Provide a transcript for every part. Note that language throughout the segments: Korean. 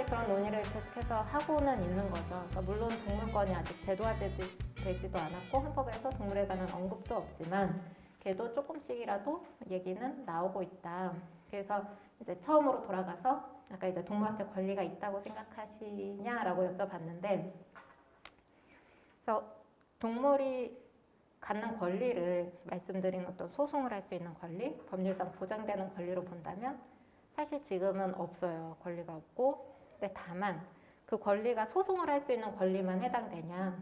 지금까지 그런 논의를 계속해서 하고는 있는 거죠. 그러니까 물론 동물권이 아직 제도화되지도 않았고 헌법에서 동물에 관한 언급도 없지만 그래도 조금씩이라도 얘기는 나오고 있다. 그래서 이제 처음으로 돌아가서 아까 이제 동물한테 권리가 있다고 생각하시냐라고 여쭤봤는데, 그래서 동물이 갖는 권리를 말씀드린 어떤 소송을 할 수 있는 권리, 법률상 보장되는 권리로 본다면 사실 지금은 없어요. 권리가 없고. 근데 다만 그 권리가 소송을 할 수 있는 권리만 해당되냐.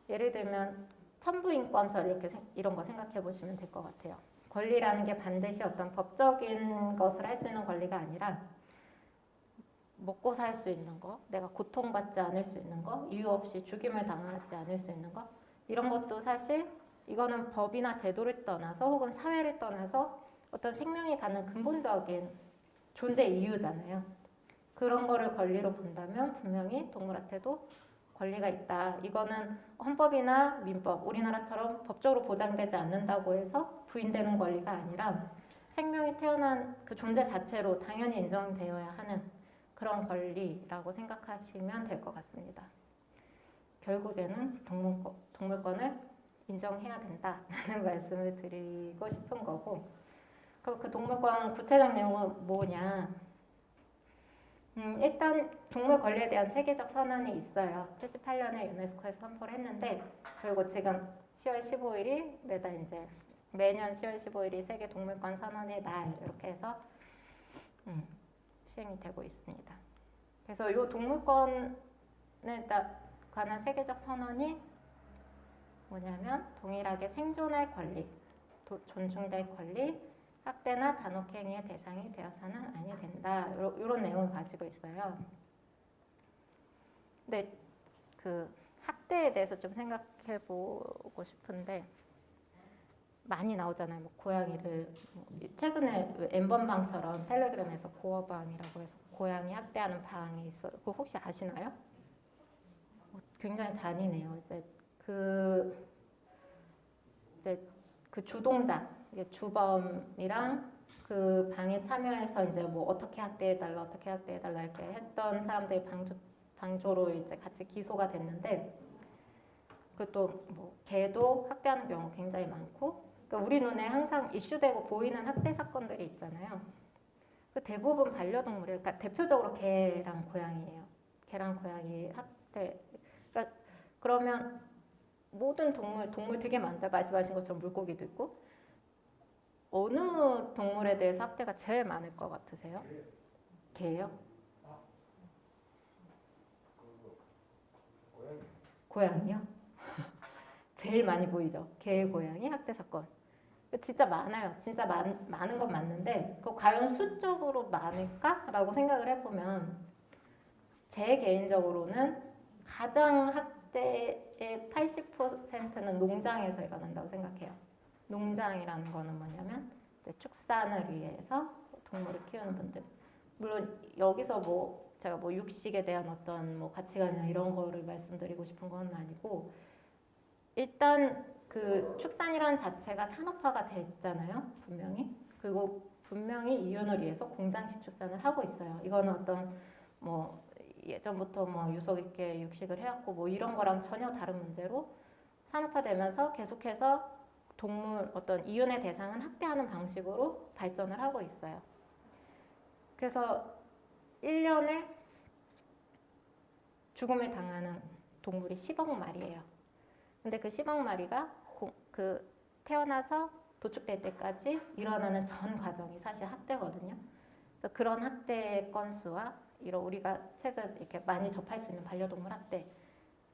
예를 들면 천부인권설 이런 거 생각해 보시면 될 것 같아요. 권리라는 게 반드시 어떤 법적인 것을 할 수 있는 권리가 아니라 먹고 살 수 있는 거, 내가 고통받지 않을 수 있는 거, 이유 없이 죽임을 당하지 않을 수 있는 거, 이런 것도 사실 이거는 법이나 제도를 떠나서 혹은 사회를 떠나서 어떤 생명이 갖는 근본적인 존재 이유잖아요. 그런 거를 권리로 본다면 분명히 동물한테도 권리가 있다. 이거는 헌법이나 민법, 우리나라처럼 법적으로 보장되지 않는다고 해서 부인되는 권리가 아니라 생명이 태어난 그 존재 자체로 당연히 인정되어야 하는 그런 권리라고 생각하시면 될 것 같습니다. 결국에는 동물권을 인정해야 된다라는 말씀을 드리고 싶은 거고, 그럼 그 동물권 구체적 내용은 뭐냐? 일단 동물 권리에 대한 세계적 선언이 있어요. 78년에 유네스코에서 선포를 했는데, 그리고 지금 10월 15일이 매년 10월 15일이 세계 동물권 선언의 날 이렇게 해서 시행이 되고 있습니다. 그래서 이 동물권에 관한 세계적 선언이 뭐냐면 동일하게 생존할 권리, 존중될 권리, 학대나 잔혹행위의 대상이 되어서는 아니 된다. 이런 내용을 가지고 있어요. 근데 그 학대에 대해서 좀 생각해 보고 싶은데 많이 나오잖아요. 뭐 고양이를 최근에 N번방처럼 텔레그램에서 고어방이라고 해서 고양이 학대하는 방이 있어요. 그거 혹시 아시나요? 굉장히 잔인해요. 이제 그 주동자, 주범이랑 그 방에 참여해서 이제 뭐 어떻게 학대해달라 이렇게 했던 사람들이 방조로 이제 같이 기소가 됐는데, 그것도 뭐 개도 학대하는 경우 굉장히 많고, 그러니까 우리 눈에 항상 이슈되고 보이는 학대 사건들이 있잖아요. 그 대부분 반려동물이에요. 그러니까 대표적으로 개랑 고양이예요. 개랑 고양이 학대. 그러니까 그러면 모든 동물 되게 많다. 말씀하신 것처럼 물고기도 있고. 어느 동물에 대해서 학대가 제일 많을 것 같으세요? 개예요? 고양이요? 제일 많이 보이죠. 개, 고양이 학대 사건. 진짜 많아요. 진짜 많은 건 맞는데 그 과연 수적으로 많을까라고 생각을 해보면 제 개인적으로는 가장 학대의 80%는 농장에서 일어난다고 생각해요. 농장이라는 거는 뭐냐면 이제 축산을 위해서 동물을 키우는 분들. 물론 여기서 뭐 제가 뭐 육식에 대한 어떤 뭐 가치관이나 이런 거를 말씀드리고 싶은 건 아니고, 일단 그 축산이라는 자체가 산업화가 됐잖아요. 분명히. 그리고 분명히 이윤을 위해서 공장식 축산을 하고 있어요. 이거는 어떤 뭐 예전부터 뭐 유속 있게 육식을 해왔고 뭐 이런 거랑 전혀 다른 문제로 산업화되면서 계속해서 동물 어떤 이윤의 대상은 학대하는 방식으로 발전을 하고 있어요. 그래서 1년에 죽음을 당하는 동물이 10억 마리예요. 근데 그 10억 마리가 태어나서 도축될 때까지 일어나는 전 과정이 사실 학대거든요. 그래서 그런 학대 건수와 우리가 최근 이렇게 많이 접할 수 있는 반려동물 학대,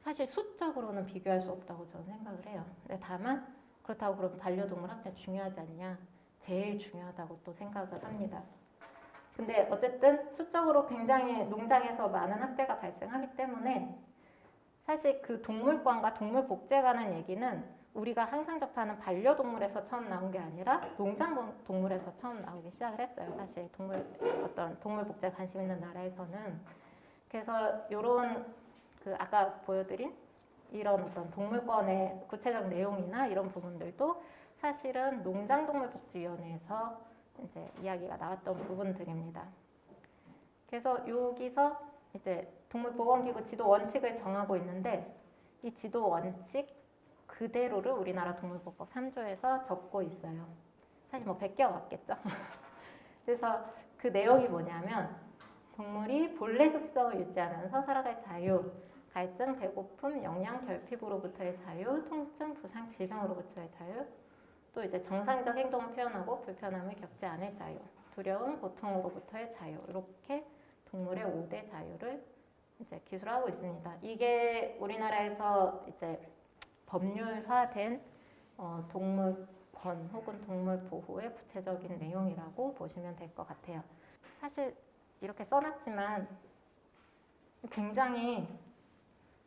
사실 수적으로는 비교할 수 없다고 저는 생각을 해요. 근데 다만 그렇다고 그러면 반려동물 학대 중요하지 않냐? 제일 중요하다고 또 생각을 합니다. 근데 어쨌든 수적으로 굉장히 농장에서 많은 학대가 발생하기 때문에 사실 그 동물권과 동물복제라는 얘기는 우리가 항상 접하는 반려동물에서 처음 나온 게 아니라 농장동물에서 처음 나오기 시작을 했어요. 사실 어떤 동물복제에 관심 있는 나라에서는. 그래서 이런 그 아까 보여드린 이런 어떤 동물권의 구체적 내용이나 이런 부분들도 사실은 농장동물복지위원회에서 이제 이야기가 나왔던 부분들입니다. 그래서 여기서 이제 동물보건기구 지도 원칙을 정하고 있는데 이 지도 원칙 그대로를 우리나라 동물보호법 3조에서 적고 있어요. 사실 뭐 베껴 왔겠죠. 그래서 그 내용이 뭐냐면 동물이 본래 습성을 유지하면서 살아갈 자유, 갈증, 배고픔, 영양, 결핍으로부터의 자유, 통증, 부상, 질병으로부터의 자유, 또 이제 정상적 행동을 표현하고 불편함을 겪지 않을 자유, 두려움, 고통으로부터의 자유, 이렇게 동물의 5대 자유를 이제 기술하고 있습니다. 이게 우리나라에서 이제 법률화된 동물권 혹은 동물 보호의 구체적인 내용이라고 보시면 될 것 같아요. 사실 이렇게 써놨지만 굉장히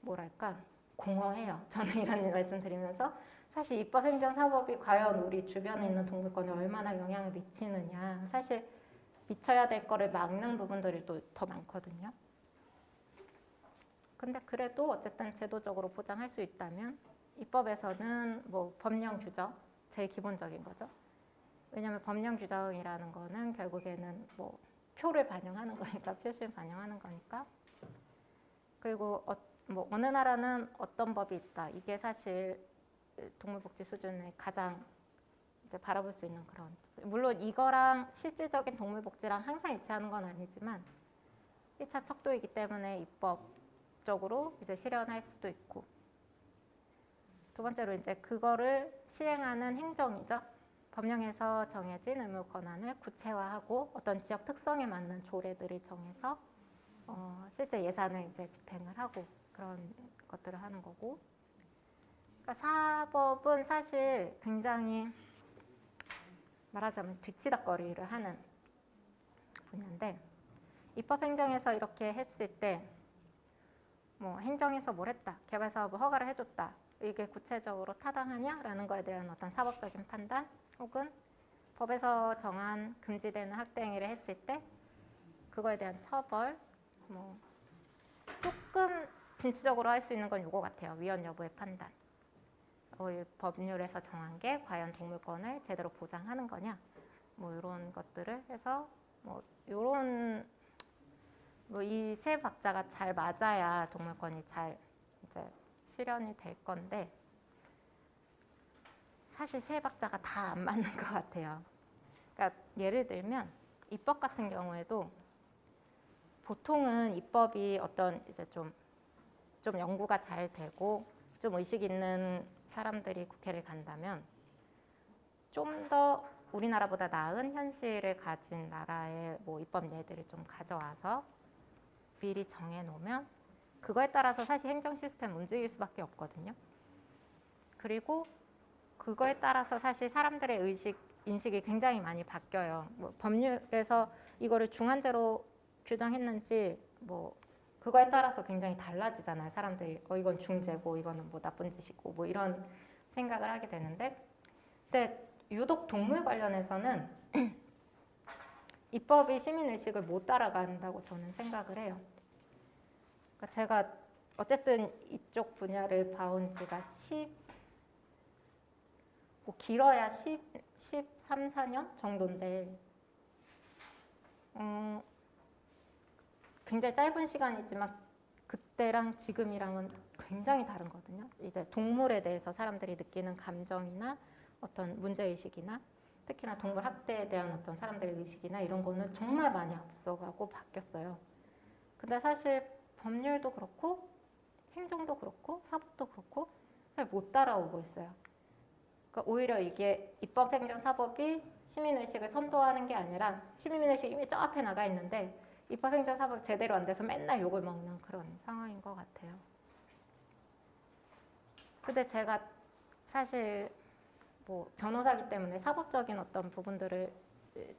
뭐랄까 공허해요. 저는 이런 말씀 드리면서 사실 입법행정사법이 과연 우리 주변에 있는 동물권에 얼마나 영향을 미치느냐, 사실 미쳐야 될 거를 막는 부분들이 또 더 많거든요. 근데 그래도 어쨌든 제도적으로 보장할 수 있다면 입법에서는 뭐 법령 규정, 제일 기본적인 거죠. 왜냐하면 법령 규정이라는 거는 결국에는 뭐 표를 반영하는 거니까, 표시를 반영하는 거니까. 그리고 뭐 어느 나라는 어떤 법이 있다, 이게 사실 동물복지 수준을 가장 이제 바라볼 수 있는 그런, 물론 이거랑 실질적인 동물복지랑 항상 일치하는 건 아니지만 1차 척도이기 때문에 입법적으로 이제 실현할 수도 있고, 두 번째로 이제 그거를 시행하는 행정이죠. 법령에서 정해진 의무 권한을 구체화하고 어떤 지역 특성에 맞는 조례들을 정해서 실제 예산을 이제 집행을 하고 그런 것들을 하는 거고. 그러니까 사법은 사실 굉장히 말하자면 뒤치다꺼리를 하는 분야인데, 입법행정에서 이렇게 했을 때 뭐 행정에서 뭘 했다, 개발사업을 허가를 해줬다, 이게 구체적으로 타당하냐라는 거에 대한 어떤 사법적인 판단, 혹은 법에서 정한 금지되는 학대 행위를 했을 때 그거에 대한 처벌, 뭐 조금 진취적으로 할 수 있는 건 이거 같아요. 위헌 여부의 판단. 법률에서 정한 게 과연 동물권을 제대로 보장하는 거냐, 뭐 이런 것들을 해서 뭐 이런 뭐 이 세 박자가 잘 맞아야 동물권이 잘 이제 실현이 될 건데, 사실 세 박자가 다 안 맞는 것 같아요. 그러니까 예를 들면 입법 같은 경우에도 보통은 입법이 어떤 이제 좀 연구가 잘 되고 좀 의식 있는 사람들이 국회를 간다면 좀 더 우리나라보다 나은 현실을 가진 나라의 뭐 입법 예들을 좀 가져와서 미리 정해놓으면 그거에 따라서 사실 행정 시스템 움직일 수밖에 없거든요. 그리고 그거에 따라서 사실 사람들의 인식이 굉장히 많이 바뀌어요. 뭐 법률에서 이거를 중한죄로 규정했는지 뭐 그거에 따라서 굉장히 달라지잖아요. 사람들이 이건 중죄고 이거는 뭐 나쁜 짓이고 뭐 이런 생각을 하게 되는데, 근데 유독 동물 관련해서는 입법이 시민의식을 못 따라간다고 저는 생각을 해요. 그러니까 제가 어쨌든 이쪽 분야를 봐온 지가 뭐 길어야 13, 14년 정도인데 굉장히 짧은 시간이지만 그때랑 지금이랑은 굉장히 다르거든요. 이제 동물에 대해서 사람들이 느끼는 감정이나 어떤 문제의식이나 특히나 동물 학대에 대한 어떤 사람들의 의식이나 이런 거는 정말 많이 앞서가고 바뀌었어요. 근데 사실 법률도 그렇고 행정도 그렇고 사법도 그렇고 잘 못 따라오고 있어요. 그러니까 오히려 이게 입법행정사법이 시민의식을 선도하는 게 아니라 시민의식이 이미 저 앞에 나가 있는데 입법행정사법 제대로 안 돼서 맨날 욕을 먹는 그런 상황인 것 같아요. 근데 제가 사실 뭐 변호사기 때문에 사법적인 어떤 부분들을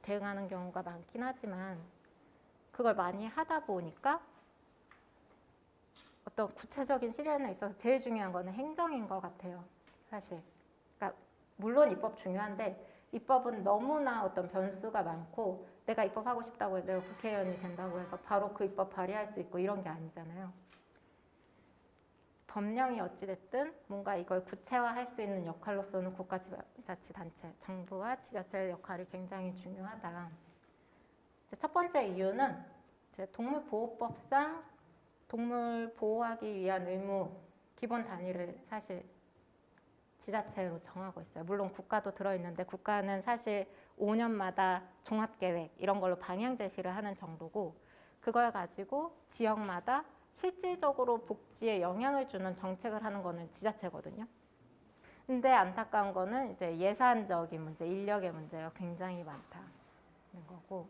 대응하는 경우가 많긴 하지만 그걸 많이 하다 보니까 어떤 구체적인 실현에 있어서 제일 중요한 거는 행정인 것 같아요. 사실. 그러니까 물론 입법 중요한데 입법은 너무나 어떤 변수가 많고 내가 입법하고 싶다고 해서 내가 국회의원이 된다고 해서 바로 그 입법 발의할 수 있고 이런 게 아니잖아요. 법령이 어찌됐든 뭔가 이걸 구체화할 수 있는 역할로서는 국가자치단체, 정부와 지자체의 역할이 굉장히 중요하다. 첫 번째 이유는 동물보호법상 동물 보호하기 위한 의무 기본 단위를 사실 지자체로 정하고 있어요. 물론 국가도 들어있는데 국가는 사실 5년마다 종합계획 이런 걸로 방향 제시를 하는 정도고 그걸 가지고 지역마다 실질적으로 복지에 영향을 주는 정책을 하는 거는 지자체거든요. 근데 안타까운 거는 이제 예산적인 문제, 인력의 문제가 굉장히 많다는 거고.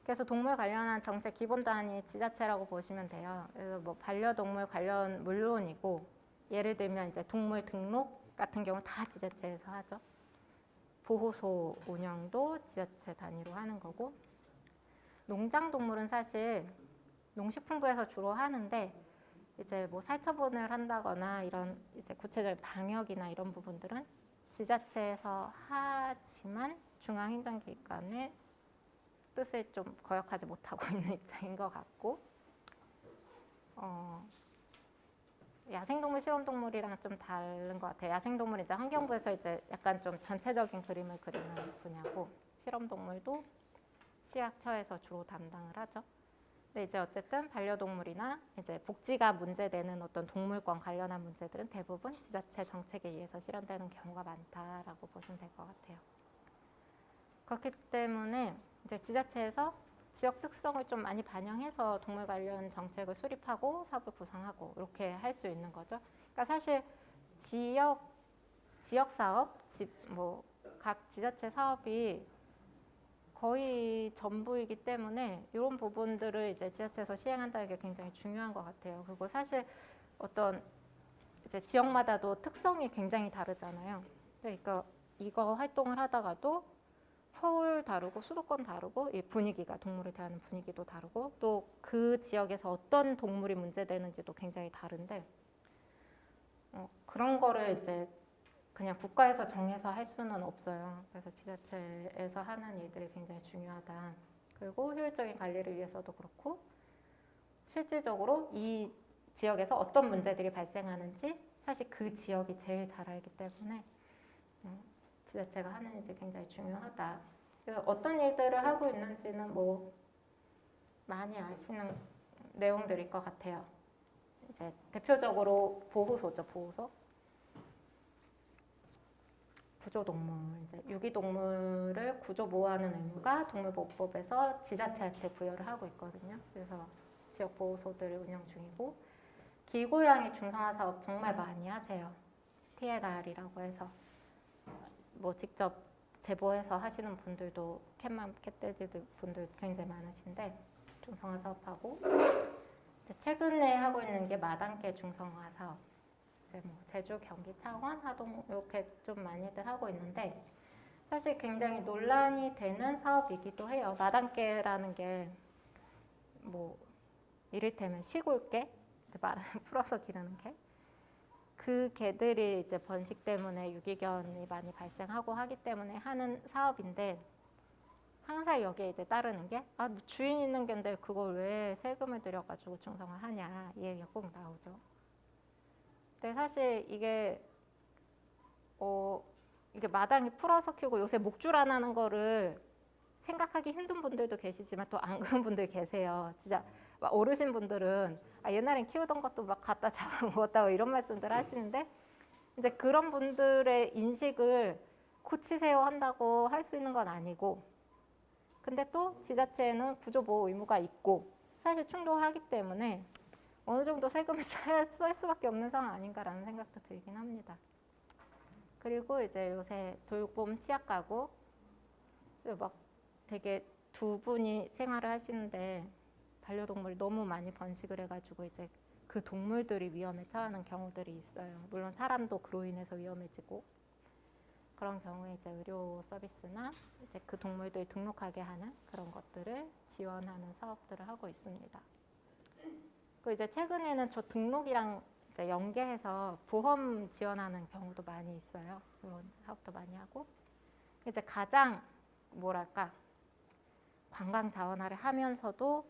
그래서 동물 관련한 정책 기본 단위 지자체라고 보시면 돼요. 그래서 뭐 반려동물 관련 물론이고, 예를 들면 이제 동물 등록 같은 경우 다 지자체에서 하죠. 보호소 운영도 지자체 단위로 하는 거고, 농장 동물은 사실 농식품부에서 주로 하는데 이제 뭐 살처분을 한다거나 이런 이제 구체적인 방역이나 이런 부분들은 지자체에서 하지만 중앙행정기관의 뜻을 좀 거역하지 못하고 있는 입장인 것 같고, 야생동물, 실험동물이랑 좀 다른 것 같아요. 야생동물은 이제 환경부에서 이제 약간 좀 전체적인 그림을 그리는 분야고, 실험동물도 식약처에서 주로 담당을 하죠. 근데 이제 어쨌든 반려동물이나 이제 복지가 문제되는 어떤 동물권 관련한 문제들은 대부분 지자체 정책에 의해서 실현되는 경우가 많다라고 보시면 될 것 같아요. 그렇기 때문에 이제 지자체에서 지역 특성을 좀 많이 반영해서 동물 관련 정책을 수립하고 사업을 구상하고 이렇게 할 수 있는 거죠. 그러니까 사실 지역 사업, 각 지자체 사업이 거의 전부이기 때문에 이런 부분들을 이제 지자체에서 시행한다는 게 굉장히 중요한 것 같아요. 그리고 사실 어떤 이제 지역마다도 특성이 굉장히 다르잖아요. 그러니까 이거 활동을 하다가도 서울 다르고 수도권 다르고 이 분위기가 동물을 대하는 분위기도 다르고 또 그 지역에서 어떤 동물이 문제되는지도 굉장히 다른데 그런 거를 이제 그냥 국가에서 정해서 할 수는 없어요. 그래서 지자체에서 하는 일들이 굉장히 중요하다. 그리고 효율적인 관리를 위해서도 그렇고 실질적으로 이 지역에서 어떤 문제들이 발생하는지 사실 그 지역이 제일 잘 알기 때문에 지자체가 하는 일이 굉장히 중요하다. 그래서 어떤 일들을 하고 있는지는 뭐 많이 아시는 내용들일 것 같아요. 이제 대표적으로 보호소죠, 보호소. 구조동물, 이제 유기동물을 구조 보호하는 의무가 동물보호법에서 지자체한테 부여를 하고 있거든요. 그래서 지역 보호소들을 운영 중이고 길고양이 중성화 사업 정말 많이 하세요. TNR이라고 해서 뭐 직접 제보해서 하시는 분들도 캣맘, 캣돼지 분들 굉장히 많으신데 중성화 사업하고 이제 최근에 하고 있는 게 마당개 중성화 사업. 이제 뭐 제주, 경기, 창원, 하동 이렇게 좀 많이들 하고 있는데 사실 굉장히 논란이 되는 사업이기도 해요. 마당개라는 게 뭐 이를테면 시골개, 풀어서 기르는 개. 그 개들이 이제 번식 때문에 유기견이 많이 발생하고 하기 때문에 하는 사업인데 항상 여기에 이제 따르는 게 주인 있는 개인데 그걸 왜 세금을 들여가지고 중성화 하냐 이 얘기가 꼭 나오죠. 근데 사실 이게 마당이 풀어서 키우고 요새 목줄 안 하는 거를 생각하기 힘든 분들도 계시지만 또 안 그런 분들 계세요. 진짜 막 어르신 분들은 옛날엔 키우던 것도 막 갖다 잡아먹었다고 이런 말씀들 하시는데 이제 그런 분들의 인식을 고치세요 한다고 할 수 있는 건 아니고 근데 또 지자체에는 구조보호 의무가 있고 사실 충돌하기 때문에 어느 정도 세금을 쓸 수밖에 없는 상황 아닌가라는 생각도 들긴 합니다. 그리고 이제 요새 돌봄 치약 가구 막 되게 두 분이 생활을 하시는데 반려동물이 너무 많이 번식을 해가지고 이제 그 동물들이 위험에 처하는 경우들이 있어요. 물론 사람도 그로 인해서 위험해지고 그런 경우에 이제 의료 서비스나 이제 그 동물들 등록하게 하는 그런 것들을 지원하는 사업들을 하고 있습니다. 그 이제 최근에는 저 등록이랑 이제 연계해서 보험 지원하는 경우도 많이 있어요. 그런 사업도 많이 하고 이제 가장 뭐랄까 관광 자원화를 하면서도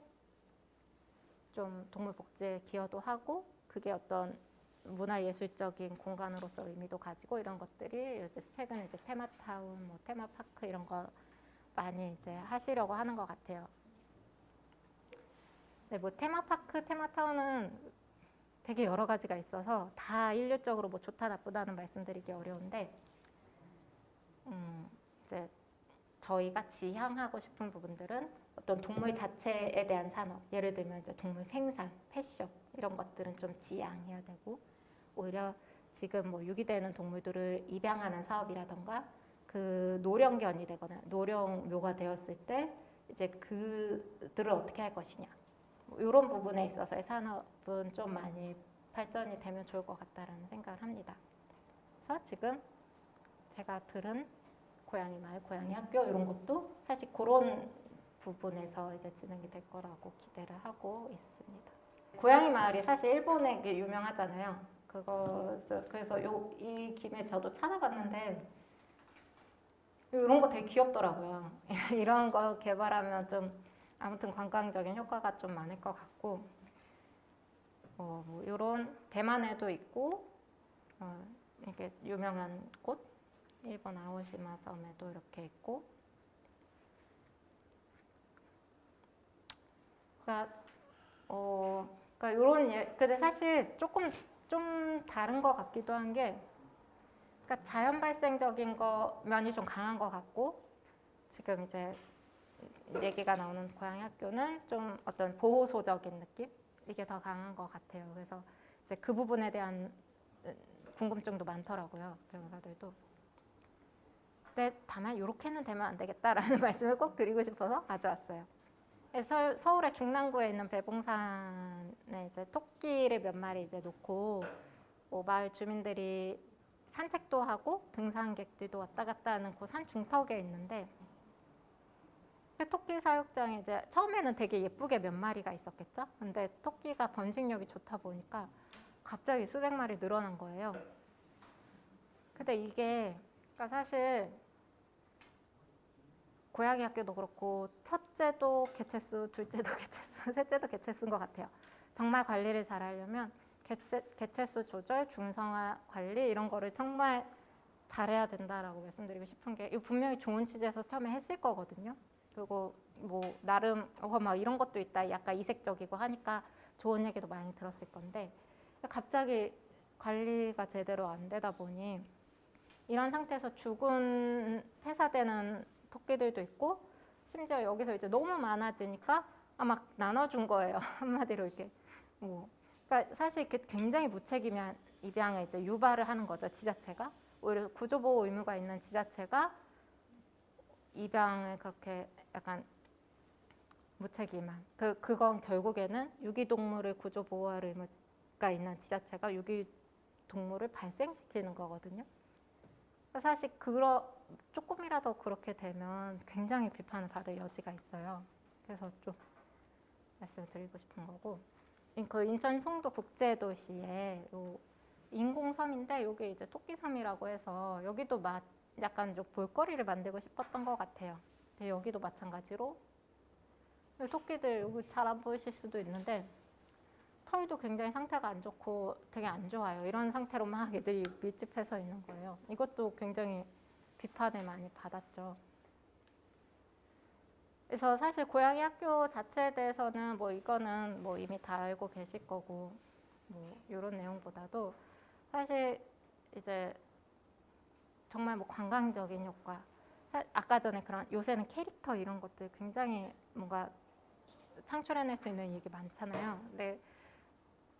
좀 동물 복지에 기여도 하고 그게 어떤 문화예술적인 공간으로서 의미도 가지고 이런 것들이 이제 최근에 이제 테마타운, 뭐 테마파크 이런 거 많이 이제 하시려고 하는 것 같아요. 네, 뭐 테마파크, 테마타운은 되게 여러 가지가 있어서 다 일률적으로 뭐 좋다 나쁘다는 말씀드리기 어려운데 이제 저희가 지향하고 싶은 부분들은 어떤 동물 자체에 대한 산업, 예를 들면 이제 동물 생산, 패션 이런 것들은 좀 지양해야 되고 오히려 지금 뭐 유기되는 동물들을 입양하는 사업이라던가 그 노령견이 되거나 노령묘가 되었을 때 이제 그들을 어떻게 할 것이냐 뭐 이런 부분에 있어서의 산업은 좀 많이 발전이 되면 좋을 것 같다라는 생각을 합니다. 그래서 지금 제가 들은 고양이 마을, 고양이 학교 이런 것도 사실 그런 부분에서 이제 진행이 될 거라고 기대를 하고 있습니다. 고양이 마을이 사실 일본에 유명하잖아요. 그래서 이 김에 저도 찾아봤는데 이런 거 되게 귀엽더라고요. 이런 거 개발하면 좀 아무튼 관광적인 효과가 좀 많을 것 같고 뭐 이런 대만에도 있고 이렇게 유명한 곳 일본 아오시마 섬에도 이렇게 있고 그러니까 이런 근데 사실 조금 좀 다른 것 같기도 한 게 그러니까 자연 발생적인 거 면이 좀 강한 것 같고 지금 이제 얘기가 나오는 고양이 학교는 좀 어떤 보호소적인 느낌 이게 더 강한 것 같아요. 그래서 이제 그 부분에 대한 궁금증도 많더라고요. 변호사들도. 근데 다만 이렇게는 되면 안 되겠다라는 말씀을 꼭 드리고 싶어서 가져왔어요. 서울의 중랑구에 있는 배봉산에 이제 토끼를 몇 마리 이제 놓고 마을 주민들이 산책도 하고 등산객들도 왔다 갔다 하는 그 산 중턱에 있는데 그 토끼 사육장에 이제 처음에는 되게 예쁘게 몇 마리가 있었겠죠. 근데 토끼가 번식력이 좋다 보니까 갑자기 수백 마리 늘어난 거예요. 근데 이게 그러니까 사실 고양이 학교도 그렇고 첫째도 개체수, 둘째도 개체수, 셋째도 개체수인 것 같아요. 정말 관리를 잘 하려면 개체수 조절, 중성화 관리 이런 거를 정말 잘해야 된다라고 말씀드리고 싶은 게 이거 분명히 좋은 취지에서 처음에 했을 거거든요. 그리고 뭐 나름 막 이런 것도 있다 약간 이색적이고 하니까 좋은 얘기도 많이 들었을 건데 갑자기 관리가 제대로 안 되다 보니 이런 상태에서 죽은 폐사되는 토끼들도 있고 심지어 여기서 이제 너무 많아지니까 막 나눠준 거예요. 한마디로 이렇게 그러니까 사실 굉장히 무책임한 입양을 이제 유발을 하는 거죠. 지자체가 오히려 구조보호 의무가 있는 지자체가 입양을 그렇게 약간 무책임한 그건 결국에는 유기동물을 구조보호할 의무가 있는 지자체가 유기동물을 발생시키는 거거든요. 사실 조금이라도 그렇게 되면 굉장히 비판을 받을 여지가 있어요. 그래서 좀 말씀드리고 싶은 거고 그 인천 송도 국제도시에 인공섬인데 여기 이제 토끼섬이라고 해서 여기도 약간 좀 볼거리를 만들고 싶었던 것 같아요. 근데 여기도 마찬가지로 토끼들 여기 잘 안 보이실 수도 있는데 털도 굉장히 상태가 안 좋고 되게 안 좋아요. 이런 상태로 막 애들이 밀집해서 있는 거예요. 이것도 굉장히 비판을 많이 받았죠. 그래서 사실 고양이 학교 자체에 대해서는 이거는 이미 다 알고 계실 거고 이런 내용보다도 사실 이제 정말 관광적인 효과 아까 전에 그런 요새는 캐릭터 이런 것들 굉장히 뭔가 창출해낼 수 있는 얘기 많잖아요. 근데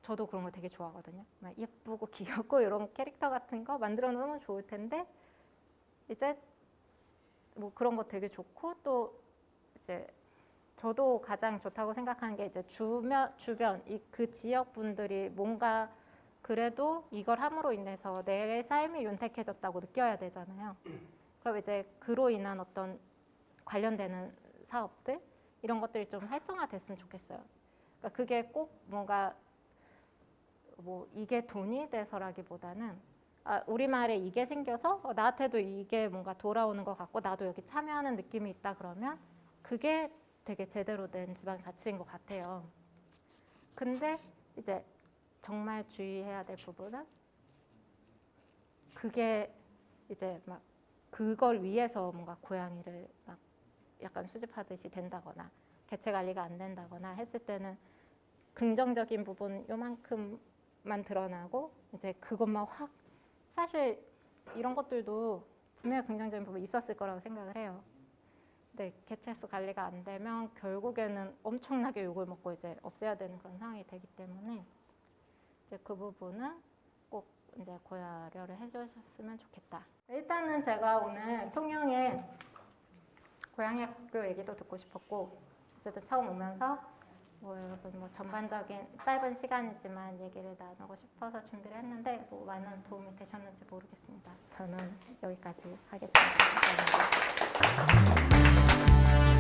저도 그런 거 되게 좋아하거든요. 막 예쁘고 귀엽고 이런 캐릭터 같은 거 만들어 놓으면 좋을 텐데 이제 그런 거 되게 좋고 또 이제 저도 가장 좋다고 생각하는 게 이제 주변 그 지역 분들이 뭔가 그래도 이걸 함으로 인해서 내 삶이 윤택해졌다고 느껴야 되잖아요. 그럼 이제 그로 인한 어떤 관련되는 사업들 이런 것들이 좀 활성화됐으면 좋겠어요. 그러니까 그게 꼭 뭔가 이게 돈이 돼서라기보다는 우리 마을에 이게 생겨서 나한테도 이게 뭔가 돌아오는 것 같고 나도 여기 참여하는 느낌이 있다 그러면 그게 되게 제대로 된 지방자치인 것 같아요. 근데 이제 정말 주의해야 될 부분은 그게 이제 막 그걸 위해서 뭔가 고양이를 막 약간 수집하듯이 된다거나 개체 관리가 안 된다거나 했을 때는 긍정적인 부분 요만큼만 드러나고 이제 그것만 확 사실 이런 것들도 분명히 긍정적인 부분이 있었을 거라고 생각을 해요. 근데 개체수 관리가 안 되면 결국에는 엄청나게 욕을 먹고 이제 없애야 되는 그런 상황이 되기 때문에 이제 그 부분은 꼭 이제 고려를 해주셨으면 좋겠다. 일단은 제가 오늘 통영의 고양이 학교 얘기도 듣고 싶었고 어쨌든 처음 오면서 여러분 전반적인 짧은 시간이지만 얘기를 나누고 싶어서 준비를 했는데 많은 도움이 되셨는지 모르겠습니다. 저는 여기까지 하겠습니다. 감사합니다.